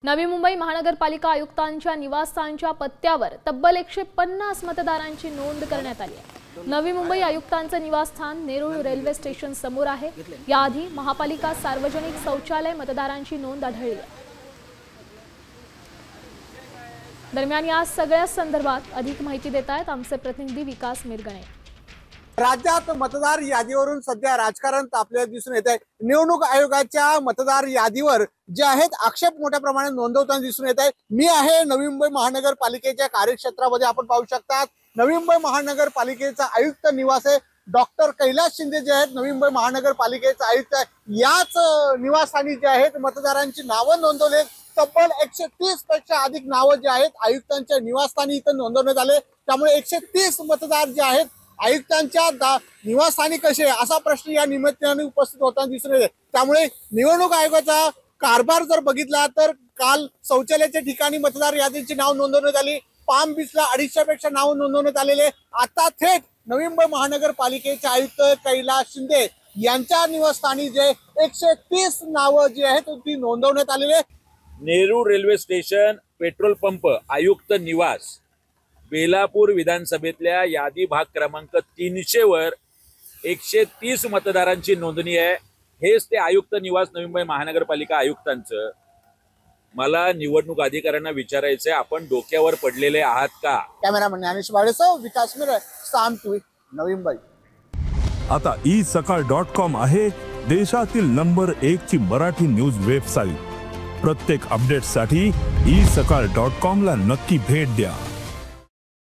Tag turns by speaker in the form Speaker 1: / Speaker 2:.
Speaker 1: नवी मुंबई महानगरपालिका आयुक्तांच्या निवासस्थानाच्या पत्त्यावर तब्बल 150 मतदारांची नोंद करण्यात आली आहे। नवी मुंबई आयुक्तांचे निवासस्थान नेरूळ रेल्वे स्टेशन समोर आहे। याआधी महापालिका सार्वजनिक शौचालय मतदारांची नोंद आढळली आहे। दरम्यान या सगळ्या संदर्भात अधिक माहिती देत आहेत आमचे प्रतिनिधी विकास मिरगणे।
Speaker 2: राज्यात मतदार यादीवरून सध्या राजकारण तापलेलं दिसून येत आहे। निवडणूक आयोगाच्या मतदार यादीवर जे आहेत आक्षेप मोठ्या प्रमाणात नोंदवताना दिसून येत आहे। मी आहे नवी मुंबई महानगरपालिकेच्या कार्यक्षेत्रामध्ये। आपण पाहू शकता नवी मुंबई महानगरपालिकेचा आयुक्त निवास आहे। डॉक्टर कैलास शिंदे जे आहेत नवी मुंबई महानगरपालिकेचे आयुक्त आहे। याच निवासस्थानी जे आहेत मतदारांची नावं नोंदवले। तब्बल 130 पेक्षा अधिक नावं जे आहेत आयुक्तांच्या निवासस्थानी इथं नोंदवण्यात आले। त्यामुळे 130 मतदार जे आहेत आयुक्तांच्या निवासस्थानी कसे असा प्रश्न या निमित्ताने उपस्थित होताना दिसून येते। त्यामुळे निवडणूक आयोगाचा कारभार जर बघितला तर काल शौचालयाच्या ठिकाणी मतदार यादीची नाव नोंदवण्यात आली। पाम बीचला 250 पेक्षा नाव नोंदवण्यात आलेले। आता थेट नवी मुंबई महानगरपालिकेचे आयुक्त कैलास शिंदे यांच्या निवासस्थानी जे 130 नावं जी आहेत ती नोंदवण्यात आलेले।
Speaker 3: Nerul railway station, petrol pump, आयुक्त निवास, बेलापूर विधानसभेतल्या यादी भाग क्रमांक 300 वर 130 मतदारांची नोंदणी आहे। हेच ते आयुक्त निवास नवी मुंबई महानगरपालिका आयुक्तांचं। मला निवडणूक अधिकाऱ्यांना विचारायचंय, आपण डोक्यावर पडलेले आहात का?
Speaker 2: कॅमेरामन ज्ञानेश वाडेसह विकास मिरगणे, साम टीव्ही, नवी मुंबई।
Speaker 4: आता isakal.com आहे देशातील नंबर 1 ची मराठी न्यूज वेबसाईट। प्रत्येक अपडेटसाठी isakal.com ला नक्की भेट द्या।